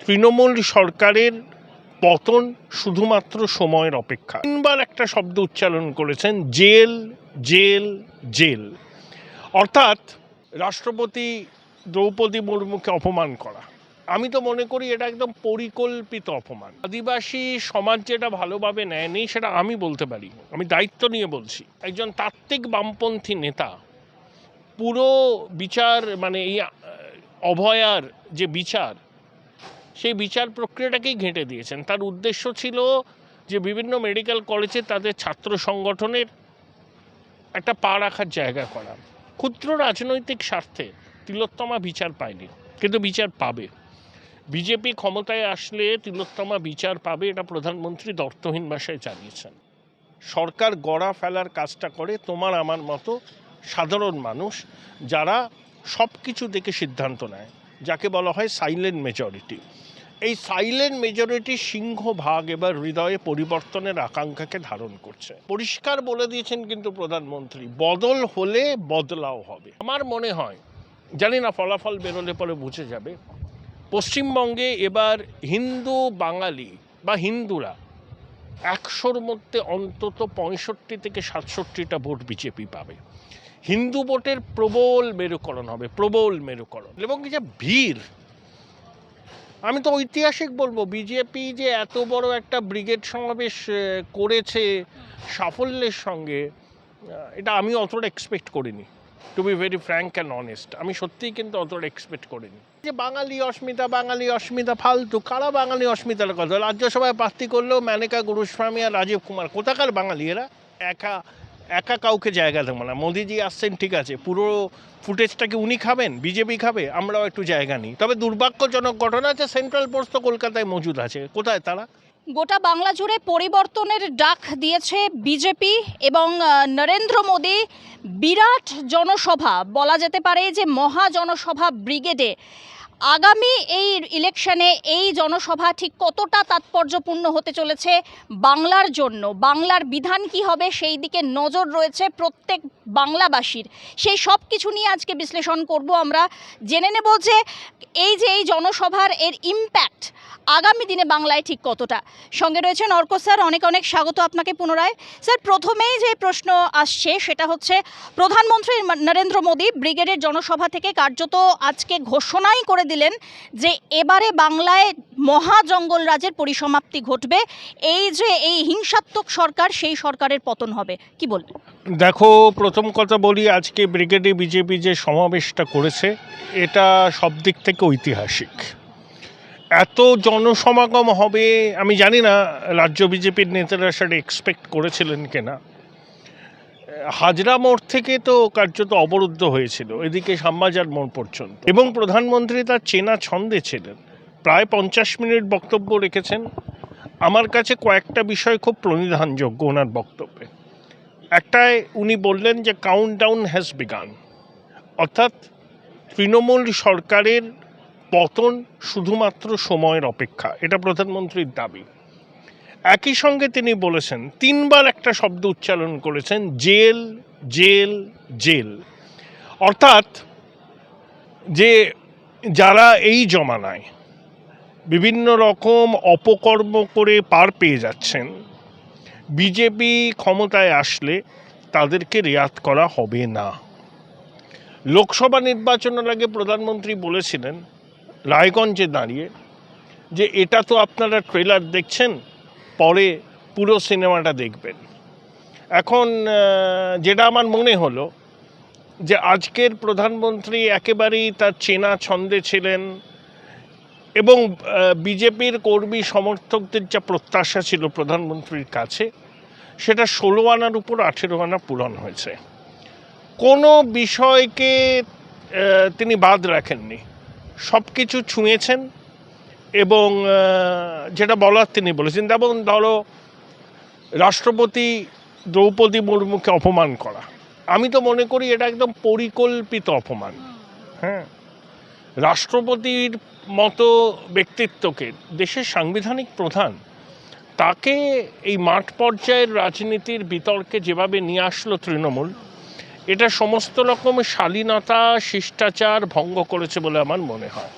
তৃণমূল সরকারের পতন শুধুমাত্র সময়ের অপেক্ষা। তিনবার একটা শব্দ উচ্চারণ করেছেন, জেল জেল জেল। অর্থাৎ রাষ্ট্রপতি দ্রৌপদী মুর্মুকে অপমান করা। আমি তো মনে করি এটা একদম পরিকল্পিত অপমান। আদিবাসী সমাজ যেটা ভালোভাবে নেয়নি সেটা আমি বলতে পারি, আমি দায়িত্ব নিয়ে বলছি। একজন তাত্ত্বিক বামপন্থী নেতা পুরো বিচার এই অভয়ার যে বিচার, সেই বিচার প্রক্রিয়াটাকেই ঘেঁটে দিয়েছেন। তার উদ্দেশ্য ছিল যে বিভিন্ন মেডিকেল কলেজে তাদের ছাত্র সংগঠনের একটা পা রাখার জায়গা করা। ক্ষুদ্র রাজনৈতিক স্বার্থে তিলোত্তমা বিচার পায়নি, কিন্তু বিচার পাবে। বিজেপি ক্ষমতায় আসলে তিলোত্তমা বিচার পাবে, এটা প্রধানমন্ত্রী দর্থহীন ভাষায় জানিয়েছেন। সরকার গড়া ফেলার কাজটা করে তোমার আমার মতো সাধারণ মানুষ, যারা সব কিছু দেখে সিদ্ধান্ত নেয়, যাকে বলা হয় সাইলেন্ট মেজরিটি। এই সাইলেন্ট মেজরিটির সিংহভাগ এবার হৃদয়ে পরিবর্তনের আকাঙ্ক্ষাকে ধারণ করছে। পরিষ্কার বলে দিয়েছেন কিন্তু প্রধানমন্ত্রী, বদল হলে বদলাও হবে। আমার মনে হয়, জানি না, ফলাফল বেরোলে পরে বুঝে যাবে, পশ্চিমবঙ্গে এবার হিন্দু বাঙালি বা হিন্দুরা 100-র মধ্যে অন্তত 65 থেকে 67টা ভোট বিজেপি পাবে। হিন্দু ভোটের প্রবল মেরুকরণ হবে, প্রবল মেরুকরণ। এবং যে ভিড়, আমি তো ঐতিহাসিক বলবো, বিজেপি যে এত বড় একটা ব্রিগেড সমাবেশ করেছে সাফল্যের সঙ্গে, এটা আমি অতটা এক্সপেক্ট করিনি, to be very frank and honest. আমি সত্যিই কিন্তু অতটা এক্সপেক্ট করিনি। যে বাঙালি অস্মিতা ফালতু, কারা বাঙালি অস্মিতার কথা? রাজ্যসভায় প্রার্থী করলেও মেনকা গুরুস্বামী আর রাজীব কুমার, কোথাকার বাঙালি এরা? একা কাউকে জায়গা দেবো না। মোদিজি আসছেন, ঠিক আছে, পুরো ফুটেজটাকে উনি খাবেন, বিজেপি খাবে, আমরাও একটু জায়গা নিই। তবে দুর্ভাগ্যজনক ঘটনা আছে, সেন্ট্রাল ফোর্স তো কলকাতায় মজুদ আছে, কোথায় তারা? গোটা বাংলা জুড়ে পরিবর্তনের ডাক দিয়েছে বিজেপি এবং নরেন্দ্র মোদী বিরাট জনসভা, বলা যেতে পারে যে মহা জনসভা ব্রিগেডে আগামী এই ইলেকশনে এই জনসভা ঠিক কতটা তাৎপর্যপূর্ণ হতে চলেছে বাংলার জন্য, বাংলার বিধান কি হবে সেই দিকে নজর রয়েছে প্রত্যেক বাংলাবাসীর। সেই সব কিছু নিয়ে আজকে বিশ্লেষণ করব আমরা, জেনে নেব যে এই জনসভার এর ইম্প্যাক্ট আগামী দিনে বাংলায় ঠিক কতটা। সঙ্গে রয়েছেন অর্ক স্যার, অনেক অনেক স্বাগত আপনাকে পুনরায়। স্যার, প্রথমেই যে প্রশ্ন আসছে সেটা হচ্ছে, প্রধানমন্ত্রী নরেন্দ্র মোদী ব্রিগেডের জনসভা থেকে কার্যত আজকে ঘোষণাই করে দিলেন যে এবারে বাংলায় মহা জঙ্গল রাজের পরিসমাপ্তি ঘটবে, এই হিংসাত্মক সরকার, সেই সরকারের পতন হবে, কি বলবেন? দেখো, প্রথম কথা বলি, আজকে ব্রিগেডে বিজেপি যে সমাবেশটা করেছে এটা সব দিক থেকে ঐতিহাসিক। এত জনসমাগম হবে আমি জানি না রাজ্য বিজেপির নেতারা সেটা এক্সপেক্ট করেছিলেন কিনা। হাজরা মোড় থেকে তো কার্যত অবরুদ্ধ হয়েছিল, এদিকে শ্যামবাজার মোড় পর্যন্ত, এবং প্রধানমন্ত্রী তার চেনা ছন্দে ছিলেন। প্রায় 50 মিনিট বক্তব্য রেখেছেন। আমার কাছে কয়েকটা বিষয় খুব প্রণিধানযোগ্য ওনার বক্তব্যে। একটায় উনি বললেন যে কাউন্টডাউন হ্যাজ বিগান, অর্থাৎ তৃণমূল সরকারের পতন শুধুমাত্র সময়ের অপেক্ষা, এটা প্রধানমন্ত্রীর দাবি। একই সঙ্গে তিনি বলেছেন, তিনবার একটা শব্দ উচ্চারণ করেছেন, জেল জেল জেল। অর্থাৎ যে যারা এই জমানায় বিভিন্ন রকম অপকর্ম করে পার পেয়ে যাচ্ছেন, বিজেপি ক্ষমতায় আসলে তাদেরকে রেয়াত করা হবে না। লোকসভা নির্বাচনের আগে প্রধানমন্ত্রী বলেছিলেন রায়গঞ্জে দাঁড়িয়ে যে এটা তো আপনারা ট্রেলার দেখছেন, পরে পুরো সিনেমাটা দেখবেন। এখন যেটা আমার মনে হলো যে আজকের প্রধানমন্ত্রী একেবারেই তার চেনা ছন্দে ছিলেন, এবং বিজেপির কর্মী সমর্থকদের যা প্রত্যাশা ছিল প্রধানমন্ত্রীর কাছে, সেটা 16 আনার উপর 18 আনা পূরণ হয়েছে। কোনো বিষয়কে তিনি বাদ রাখেননি, সব কিছু ছুঁয়েছেন এবং যেটা বলার তিনি বলেছেন। যেমন ধরো, রাষ্ট্রপতি দ্রৌপদী মুর্মুকে অপমান করা, আমি তো মনে করি এটা একদম পরিকল্পিত অপমান। হ্যাঁ, রাষ্ট্রপতির মতো ব্যক্তিত্বকে, দেশের সাংবিধানিক প্রধান, তাকে এই মাঠ পর্যায়ের রাজনীতির বিতর্কে যেভাবে নিয়ে আসলো তৃণমূল, এটা সমস্ত রকম শালীনতা শিষ্টাচার ভঙ্গ করেছে বলে আমার মনে হয়।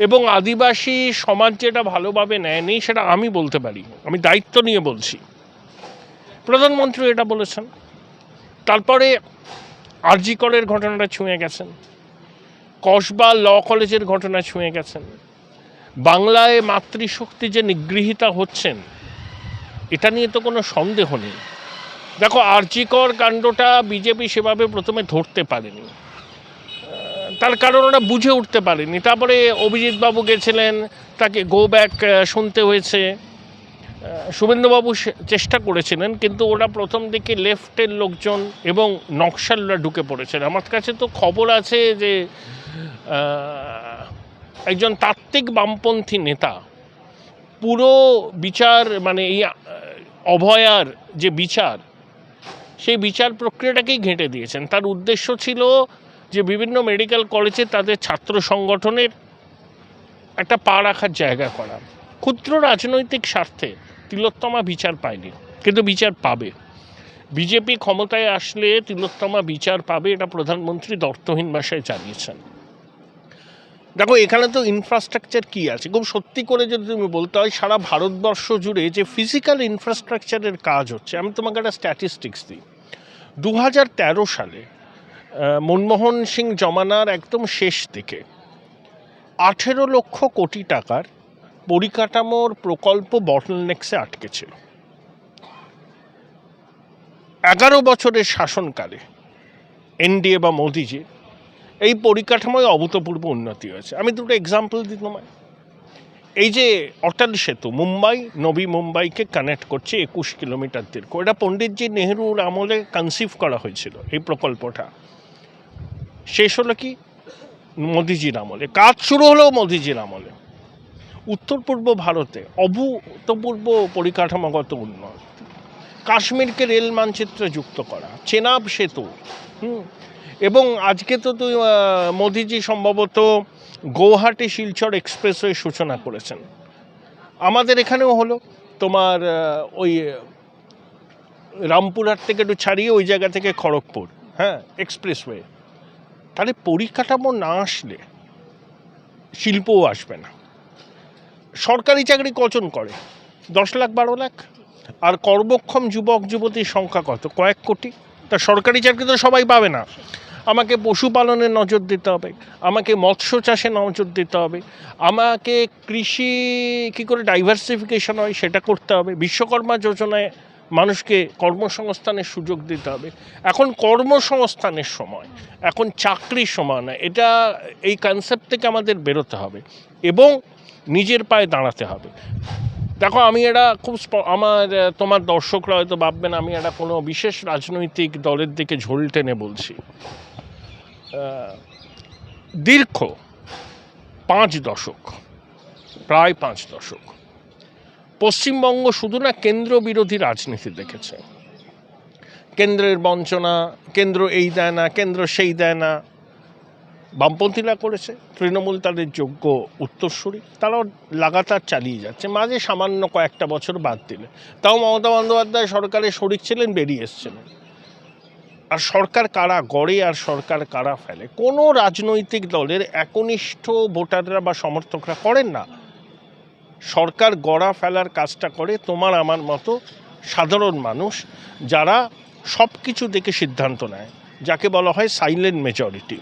এবং আদিবাসী সমাজ যেটা ভালোভাবে নেয়নি সেটা আমি বলতে পারি, আমি দায়িত্ব নিয়ে বলছি। প্রধানমন্ত্রী এটা বলেছেন। তারপরে আরজি করের ঘটনাটা ছুঁয়ে গেছেন, কসবা ল কলেজের ঘটনা ছুঁয়ে গেছেন, বাংলায় মাতৃশক্তি যে নিগৃহীতা হচ্ছেন এটা নিয়ে তো কোনো সন্দেহ নেই। দেখো, আরজি কর কাণ্ডটা বিজেপি সেভাবে প্রথমে ধরতে পারেনি, তার কারণ ওরা বুঝে উঠতে পারেনি। তারপরে অভিজিৎবাবু গেছিলেন, তাকে গো ব্যাক শুনতে হয়েছে। শুভেন্দুবাবু চেষ্টা করেছিলেন, কিন্তু ওরা প্রথম দিকে লেফটের লোকজন এবং নকশালরা ঢুকে পড়েছেন। আমার কাছে তো খবর আছে যে একজন তাত্ত্বিক বামপন্থী নেতা পুরো বিচার, মানে এই অভয়ার যে বিচার, সেই বিচার প্রক্রিয়াটাকেই ঘেঁটে দিয়েছেন। তার উদ্দেশ্য ছিল যে বিভিন্ন মেডিকেল কলেজে তাদের ছাত্র সংগঠনের একটা পা রাখার জায়গা করা। ক্ষুদ্র রাজনৈতিক স্বার্থে তিলোত্তমা বিচার পায়নি, কিন্তু বিচার পাবে। বিজেপি ক্ষমতায় আসলে তিলোত্তমা বিচার পাবে, এটা প্রধানমন্ত্রী দর্থহীন ভাষায় জানিয়েছেন। দেখো, এখানে তো ইনফ্রাস্ট্রাকচার কি আছে, খুব সত্যি করে যদি তুমি বলতে হয় সারা ভারতবর্ষ জুড়ে যে ফিজিক্যাল ইনফ্রাস্ট্রাকচারের কাজ হচ্ছে, আমি তোমাকে একটা স্ট্যাটিস্টিক্স দিই। 2013 সালে মনমোহন সিং জমানার একদম শেষ দিকে 18 লক্ষ কোটি টাকার পরিকাঠামোর প্রকল্প বটলনেক্সে আটকে ছিল। 11 বছরের শাসনকালে এনডিএ বা মোদিজি এই পরিকাঠামোয় অভূতপূর্ব উন্নতি হয়েছে। আমি দুটো এক্সাম্পল দিই তোমায়। এই যে অটল সেতু মুম্বাই নবী মুম্বাইকে কানেক্ট করছে 21 কিলোমিটার দীর্ঘ, এটা পণ্ডিতজি নেহরুর আমলে কনসিভ করা হয়েছিল। এই প্রকল্পটা শেষ হলো কি মোদিজির আমলে, কাজ শুরু হলো মোদিজির আমলে। উত্তর পূর্ব ভারতে অভূতপূর্ব পরিকাঠামোগত উন্নয়ন, কাশ্মীরকে রেল মানচিত্রে যুক্ত করা, চেনাব সেতু, এবং আজকে তো মোদিজি সম্ভবত গৌহাটি শিলচর এক্সপ্রেসওয়ে সূচনা করেছেন। আমাদের এখানেও হলো তোমার ওই রামপুরহাট থেকে একটু ছাড়িয়ে ওই জায়গা থেকে খড়গপুর, হ্যাঁ, এক্সপ্রেসওয়ে। তাহলে পরিকাঠামো না আসলে শিল্পও আসবে না। সরকারি চাকরি কজন করে? 10 লাখ 12 লাখ। আর কর্মক্ষম যুবক যুবতীর সংখ্যা কত? কয়েক কোটি। তা সরকারি চাকরি তো সবাই পাবে না। আমাকে পশুপালনে নজর দিতে হবে, আমাকে মৎস্য চাষে নজর দিতে হবে, আমাকে কৃষি কী করে ডাইভার্সিফিকেশন হয় সেটা করতে হবে, বিশ্বকর্মা যোজনায় মানুষকে কর্মসংস্থানের সুযোগ দিতে হবে। এখন কর্মসংস্থানের সময়, এখন চাকরির সময় না। এটা এই কনসেপ্ট থেকে আমাদের বেরোতে হবে এবং নিজের পায়ে দাঁড়াতে হবে। দেখো, আমি এটা খুব তোমার দর্শকরা হয়তো ভাববেন আমি এটা কোনো বিশেষ রাজনৈতিক দলের দিকে ঝোল টেনে বলছি। দীর্ঘ 5 দশক, প্রায় 5 দশক পশ্চিমবঙ্গ শুধু না কেন্দ্র বিরোধী রাজনীতি দেখেছে। কেন্দ্রের বঞ্চনা, কেন্দ্র এই দেয় না, কেন্দ্র সেই দেয় না, বামপন্থীরা করেছে। তৃণমূল তাদের যোগ্য উত্তরসূরি, তারাও লাগাতার চালিয়ে যাচ্ছে, মাঝে সামান্য কয়েকটা বছর বাদ দিলে। তাও মমতা বন্দ্যোপাধ্যায় সরকারের শরিক ছিলেন, বেরিয়ে এসছিলেন। আর সরকার কারা গড়ে আর সরকার কারা ফেলে, কোনো রাজনৈতিক দলের একনিষ্ঠ ভোটাররা বা সমর্থকরা করেন না। সরকার গড়া ফেলার কাজটা করে তোমার আমার মতো সাধারণ মানুষ, যারা সব কিছু দেখে সিদ্ধান্ত নেয়, যাকে বলা হয় সাইলেন্ট মেজরিটি।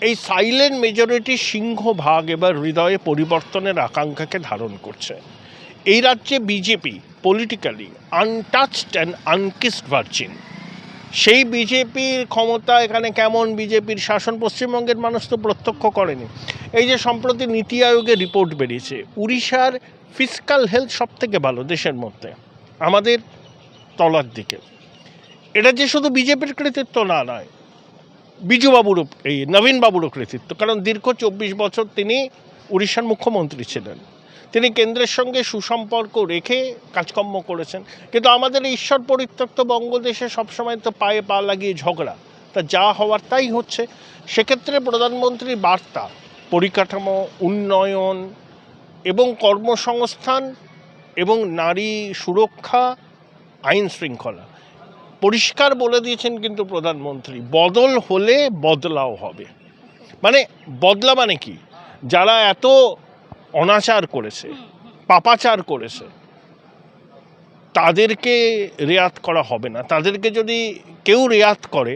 এই সাইলেন্ট মেজরিটির সিংহভাগ এবার হৃদয়ে পরিবর্তনের আকাঙ্ক্ষাকে ধারণ করছে। এই রাজ্যে BJP politically untouched and unkissed virgin. সেই বিজেপির ক্ষমতা এখানে কেমন, বিজেপির শাসন পশ্চিমবঙ্গের মানুষ তো প্রত্যক্ষ করেনি। এই যে সম্প্রতি নীতি আয়োগের রিপোর্ট বেরিয়েছে, উড়িষ্যার ফিসকাল হেলথ সব থেকে ভালো দেশের মধ্যে, আমাদের তলার দিকে। এটা যে শুধু বিজেপির কৃতিত্ব না নয়, বিজুবাবুরও, এই নবীনবাবুরও কৃতিত্ব। কারণ দীর্ঘ 24 বছর তিনি উড়িষ্যার মুখ্যমন্ত্রী ছিলেন, তিনি কেন্দ্রের সঙ্গে সুসম্পর্ক রেখে কাজকর্ম করেছেন। কিন্তু আমাদের ঈশ্বর পরিত্যক্ত বঙ্গদেশে সবসময় তো পায়ে পা লাগিয়ে ঝগড়া, তা যা হওয়ার তাই হচ্ছে। সেক্ষেত্রে প্রধানমন্ত্রীর বার্তা পরিকাঠামো উন্নয়ন এবং কর্মসংস্থান এবং নারী সুরক্ষা, আইন শৃঙ্খলা পরিষ্কার বলে দিয়েছেন। কিন্তু প্রধানমন্ত্রী বদল হলে বদলাও হবে। মানে বদলা মানে কি? যারা এত অনাচার করেছে, পাপাচার করেছে, তাদেরকে রেয়াত করা হবে না। তাদেরকে যদি কেউ রেয়াত করে,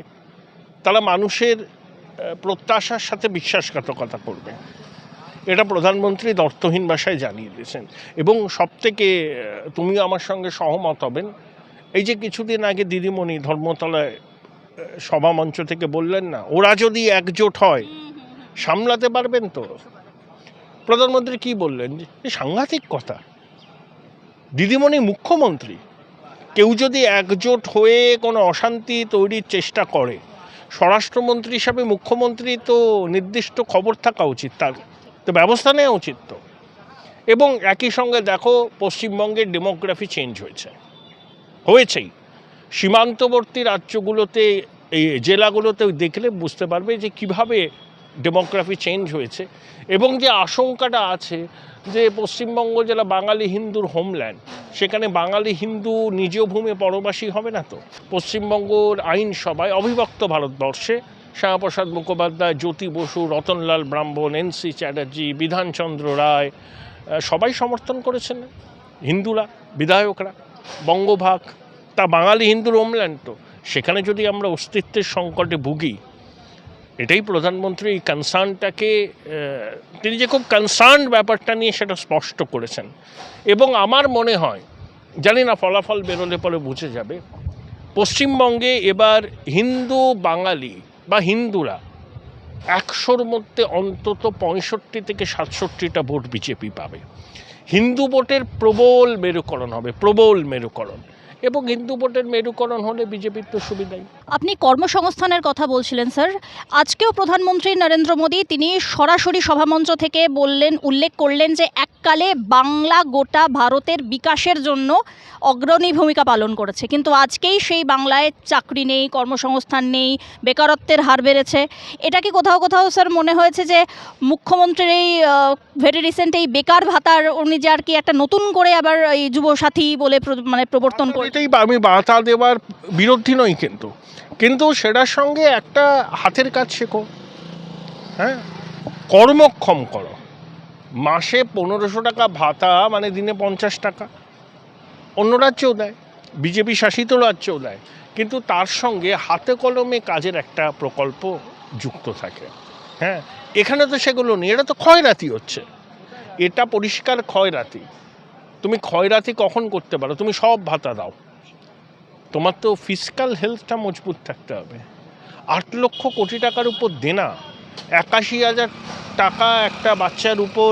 তারা মানুষের প্রত্যাশার সাথে বিশ্বাসঘাতকতা করবে। এটা প্রধানমন্ত্রী অর্থহীন ভাষায় জানিয়ে দিয়েছেন। এবং সবথেকে তুমিও আমার সঙ্গে সহমত হবেন, এই যে কিছুদিন আগে দিদিমণি ধর্মতলায় সভামঞ্চ থেকে বললেন না, ওরা যদি একজোট হয় সামলাতে পারবেন তো। প্রধানমন্ত্রী কি বললেন, যে সাংঘাতিক কথা, দিদিমণি মুখ্যমন্ত্রী, কেউ যদি একজোট হয়ে কোনো অশান্তি তৈরির চেষ্টা করে, স্বরাষ্ট্রমন্ত্রী হিসাবে মুখ্যমন্ত্রী তো নির্দিষ্ট খবর থাকা উচিত, তার তো ব্যবস্থা নেওয়া উচিত তো। এবং একই সঙ্গে দেখো, পশ্চিমবঙ্গের ডেমোগ্রাফি চেঞ্জ হয়েছেই। সীমান্তবর্তী রাজ্যগুলোতে, এই জেলাগুলোতে দেখলে বুঝতে পারবে যে কিভাবে ডেমোগ্রাফি চেঞ্জ হয়েছে। এবং যে আশঙ্কাটা আছে যে পশ্চিমবঙ্গ জেলা বাঙালি হিন্দুর হোমল্যান্ড, সেখানে বাঙালি হিন্দু নিজ ভূমি পরবাসী হবে না তো। পশ্চিমবঙ্গর আইনসভায় অবিভক্ত ভারতবর্ষে শ্যামাপ্রসাদ মুখোপাধ্যায়, জ্যোতি বসু, রতনলাল ব্রাহ্মণ, এন.সি. চ্যাটার্জি, বিধানচন্দ্র রায় সবাই সমর্থন করেছেন হিন্দুরা, বিধায়করা। বঙ্গভাগ তা বাঙালি হিন্দুর হোমল্যান্ড তো, সেখানে যদি আমরা অস্তিত্বের সংকটে ভুগি, এটাই প্রধানমন্ত্রী এই কনসার্নটাকে, তিনি যে খুব কনসার্ন ব্যাপারটা নিয়ে সেটা স্পষ্ট করেছেন। এবং আমার মনে হয়, জানি না ফলাফল বেরোলে পরে বুঝে যাবে, পশ্চিমবঙ্গে এবার হিন্দু বাঙালি বা হিন্দুরা 100-র মধ্যে অন্তত 65 থেকে 67টা ভোট বিজেপি পাবে। হিন্দু ভোটের প্রবল মেরুকরণ হবে, প্রবল মেরুকরণ। এবং হিন্দু ভোটের মেরুকরণ হলে বিজেপির তো সুবিধাই। আপনি কর্মসংস্থানের কথা বলছিলেন স্যার, আজকেও প্রধানমন্ত্রী নরেন্দ্র মোদী তিনি সরাসরি সভামঞ্চ থেকে উল্লেখ করলেন যে এককালে বাংলা গোটা ভারতের বিকাশের জন্য অগ্রণী ভূমিকা পালন করেছে, কিন্তু আজকেই সেই বাংলায় চাকরি নেই, কর্মসংস্থান নেই, বেকারত্বের হার বেড়েছে। এটা কি কোথাও কোথাও স্যার মনে হয়েছে যে মুখ্যমন্ত্রীর এই ভেরি রিসেন্ট এই বেকার ভাতার উনি যে আর কি একটা নতুন করে আবার এই যুবসাথী বলে মানে প্রবর্তন করে? আমি ভাতা দেওয়ার বিরোধী নই, কিন্তু সেটার সঙ্গে একটা হাতের কাজ শেখো, হ্যাঁ, কর্মক্ষম করো। মাসে 1500 টাকা ভাতা মানে দিনে 50 টাকা। অন্য রাজ্যেও দেয়, বিজেপি শাসিত রাজ্যেও দেয়, কিন্তু তার সঙ্গে হাতে কলমে কাজের একটা প্রকল্প যুক্ত থাকে। হ্যাঁ, এখানে তো সেগুলো নেই, এটা তো ক্ষয়রাতি হচ্ছে, এটা পরিষ্কার ক্ষয়রাতি। তুমি ক্ষয়রাতি কখন করতে পারো? তুমি সব ভাতা দাও, তোমার তো ফিসকাল হেলথটা মজবুত থাকতে হবে। 8 লক্ষ কোটি টাকার উপর দেনা, 81,000 টাকা একটা বাচ্চার উপর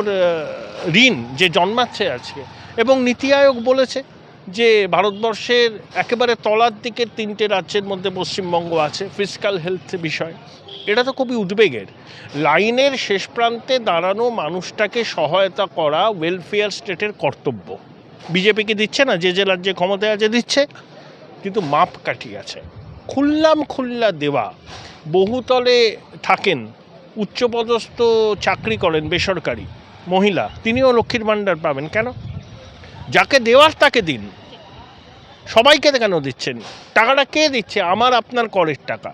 ঋণ যে জন্মাচ্ছে আজকে। এবং নীতি আয়োগ বলেছে যে ভারতবর্ষের একেবারে তলার দিকের 3টে রাজ্যের মধ্যে পশ্চিমবঙ্গ আছে ফিসকাল হেলথ বিষয়। এটা তো খুবই উদ্বেগের। লাইনের শেষ প্রান্তে দাঁড়ানো মানুষটাকে সহায়তা করা ওয়েলফেয়ার স্টেটের কর্তব্য। বিজেপিকে দিচ্ছে না, যে রাজ্যে ক্ষমতায় আছে দিচ্ছে, কিন্তু মাপকাঠি আছে। খুল্লা দেওয়া, বহুতলে থাকেন, উচ্চপদস্থ চাকরি করেন বেসরকারি মহিলা, তিনিও লক্ষ্মীর ভাণ্ডার পাবেন। কেন? যাকে দেওয়ার তাকে দিন, সবাইকে কেন দিচ্ছেন? টাকাটা কে দিচ্ছে? আমার আপনার করের টাকা।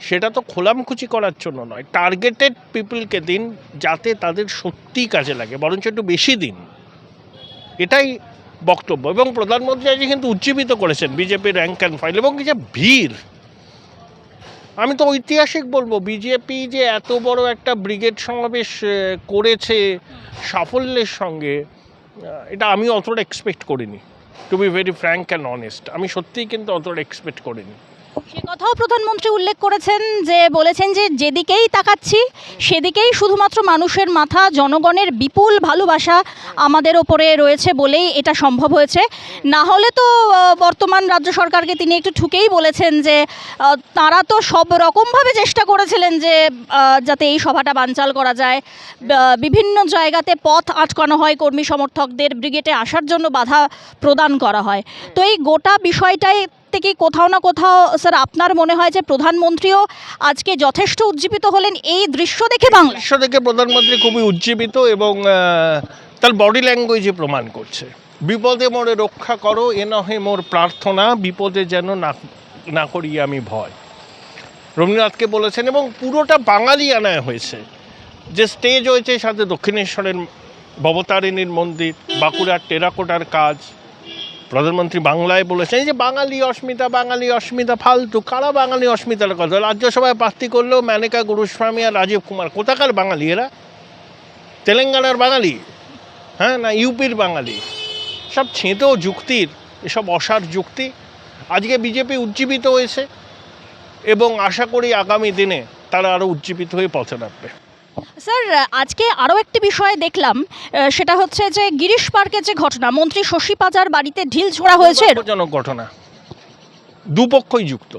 সেটা তো খোলামখুচি করার জন্য নয়, টার্গেটেড পিপলকে দিন, যাতে তাদের সত্যিই কাজে লাগে, বরঞ্চ একটু বেশি দিন। এটাই বক্তব্য। এবং প্রধানমন্ত্রী আজকে কিন্তু উজ্জীবিত করেছেন বিজেপির র্যাঙ্ক অ্যান্ড ফাইল। এবং যে ভিড়, আমি তো ঐতিহাসিক বলবো, বিজেপি যে এত বড় একটা ব্রিগেড সমাবেশ করেছে সাফল্যের সঙ্গে, এটা আমি অতটা এক্সপেক্ট করিনি, to be very frank and honest. আমি সত্যিই কিন্তু অতটা এক্সপেক্ট করিনি। সে কথাও প্রধানমন্ত্রী উল্লেখ করেছেন, যে বলেছেন যে যেদিকেই তাকাচ্ছি সেদিকেই শুধুমাত্র মানুষের মাথা, জনগণের বিপুল ভালোবাসা আমাদের ওপরে রয়েছে বলেই এটা সম্ভব হয়েছে। না হলে তো বর্তমান রাজ্য সরকারকে তিনি একটু ঠুকেই বলেছেন যে তারা তো সব রকমভাবে চেষ্টা করেছিলেন যে যাতে এই সভাটা বানচাল করা যায়। বিভিন্ন জায়গাতে পথ আটকানো হয়, কর্মী সমর্থকদের ব্রিগেডে আসার জন্য বাধা প্রদান করা হয়। তো এই গোটা বিষয়টাই থেকে কোথাও না কোথাও স্যার আপনার মনে হয় যে প্রধানমন্ত্রীও আজকে যথেষ্ট উজ্জীবিত হলেন এই দৃশ্য দেখে? দৃশ্য দেখে প্রধানমন্ত্রী খুবই উজ্জীবিত, এবং তার বডি ল্যাঙ্গুয়েজে প্রমাণ করছে। বিপদে মোরে রক্ষা করো, এ নহে মোর প্রার্থনা, বিপদে যেন না করি আমি ভয়। রবীন্দ্রনাথকে বলেছেন, এবং পুরোটা বাঙালি আনায় হয়েছে। যে স্টেজ হয়েছে, সাথে দক্ষিণেশ্বরের ভবতারিণীর মন্দির, বাঁকুড়ার টেরাকোটার কাজ, প্রধানমন্ত্রী বাংলায় বলেছেন এই যে বাঙালি অস্মিতা ফালতু। কারা বাঙালি অস্মিতার কথা? রাজ্যসভায় প্রার্থী করলেও মেনকা গুরুস্বামী আর রাজীব কুমার কোথাকার বাঙালি এরা? তেলেঙ্গানার বাঙালি, হ্যাঁ, না ইউপির বাঙালি? সব ছেঁতো যুক্তির, এসব অসার যুক্তি। আজকে বিজেপি উজ্জীবিত হয়েছে এবং আশা করি আগামী দিনে তারা আরও উজ্জীবিত হয়ে পথে নামবে। স্যার, আজকে আরও একটি বিষয় দেখলাম, সেটা হচ্ছে যে গিরিশ পার্কের যে ঘটনা, মন্ত্রী শশী পাজার বাড়িতে ঢিল ছোড়া হয়েছে। দুর্ভাগ্যজনক ঘটনা, দুপক্ষই যুক্ত।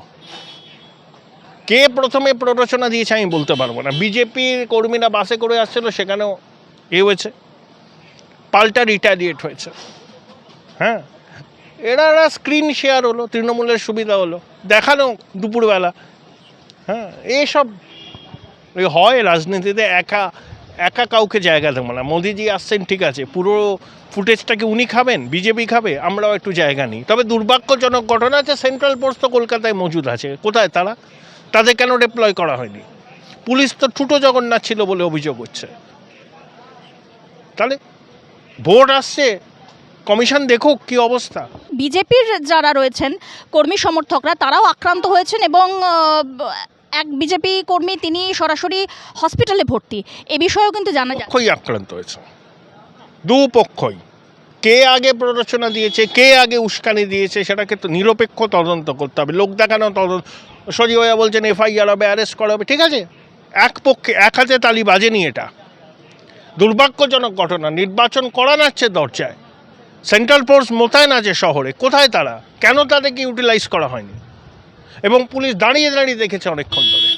কে প্রথমে প্ররোচনা দিয়েছে আমি বলতে পারবো না। বিজেপির কর্মীরা বাসে করে আসছিল, সেখানেও হয়েছে, পাল্টা রিটালিয়েট হয়েছে। হ্যাঁ, এরা স্ক্রিন শেয়ার হলো, তৃণমূলের সুবিধা হলো, দেখানো দুপুরবেলা। হ্যাঁ, এইসব হয় রাজনীতিতে। একা একা কাউকে জায়গা দেবো না। মোদিজি আসছেন, ঠিক আছে, পুরো ফুটেজটাকে উনি খাবেন, বিজেপি খাবে, আমরাও একটু জায়গা নিই। তবে দুর্ভাগ্যজনক ঘটনা আছে, সেন্ট্রাল ফোর্স তো কলকাতায় মজুদ আছে, কোথায় তারা? তাদের কেন ডিপ্লয় করা হয়নি? পুলিশ তো ঠুটো জগন্নাথ ছিল বলে অভিযোগ হচ্ছে। তাহলে ভোট আসছে, কমিশন দেখুক কি অবস্থা। বিজেপির যারা রয়েছেন কর্মী সমর্থকরা, তারাও আক্রান্ত হয়েছেন এবং এক বিজেপি কর্মী তিনি সরাসরি হসপিটালে ভর্তি। এ বিষয়েও কিন্তু জানা যায়। পক্ষই আক্রান্ত হয়েছে, দুপক্ষই। কে আগে প্ররোচনা দিয়েছে, কে আগে উস্কানি দিয়েছে, সেটাকে তো নিরপেক্ষ তদন্ত করতে হবে। লোক দেখানো তদন্ত। সজীব ভাইয়া বলছেন এফআইআর হবে, অ্যারেস্ট করা হবে, ঠিক আছে, এক পক্ষে এক হাতে তালি বাজেনি। এটা দুর্ভাগ্যজনক ঘটনা। নির্বাচন করানাচ্ছে দরজায়, সেন্ট্রাল ফোর্স মোতায়েন আছে শহরে, কোথায় তারা? কেন তাদেরকে ইউটিলাইজ করা হয়নি? এবং পুলিশ দাঁড়িয়ে দাঁড়িয়ে দেখেছে অনেকক্ষণ ধরে।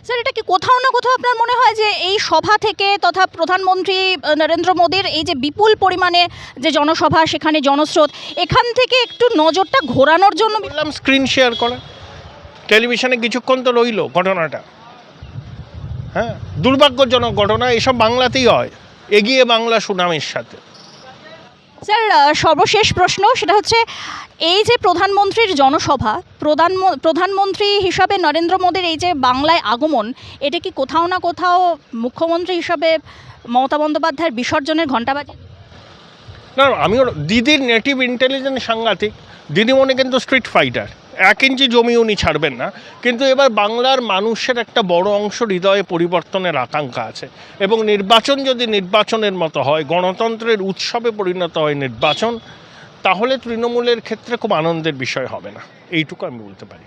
স্যার, এটা কি কোথাও না কোথাও আপনার মনে হয় যে এই সভা থেকে তথা প্রধানমন্ত্রী নরেন্দ্র মোদীর এই যে বিপুল পরিমাণে যে জনসভা, সেখানে জনস্রোত, এখান থেকে একটু নজরটা ঘোরানোর জন্য? বললাম স্ক্রিন শেয়ার করা, টেলিভিশনে কিছুক্ষণ তো রইল ঘটনাটা। হ্যাঁ, দুর্ভাগ্যজনক ঘটনা। এসব বাংলাতেই হয়, এগিয়ে বাংলা সুনামের সাথে। স্যার, সর্বশেষ প্রশ্ন, সেটা হচ্ছে এই যে প্রধানমন্ত্রীর জনসভা, প্রধানমন্ত্রী হিসাবে নরেন্দ্র মোদীর এই যে বাংলায় আগমন, এটা কি কোথাও না কোথাও মুখ্যমন্ত্রী হিসাবে মমতা বন্দ্যোপাধ্যায়ের বিসর্জনের ঘণ্টা বাজে? না, আমিও দিদির নেটিভ ইন্টেলিজেন্স সাংঘাতিক। দিদিমণি কিন্তু স্ট্রিট ফাইটার, 1 ইঞ্চি জমি উনি ছাড়বেন না। কিন্তু এবার বাংলার মানুষের একটা বড় অংশ হৃদয়ে পরিবর্তনের আকাঙ্ক্ষা আছে, এবং নির্বাচন যদি নির্বাচনের মতো হয়, গণতন্ত্রের উৎসবে পরিণত হয় নির্বাচন, তাহলে তৃণমূলের ক্ষেত্রে খুব আনন্দের বিষয় হবে না, এইটুকু আমি বলতে পারি।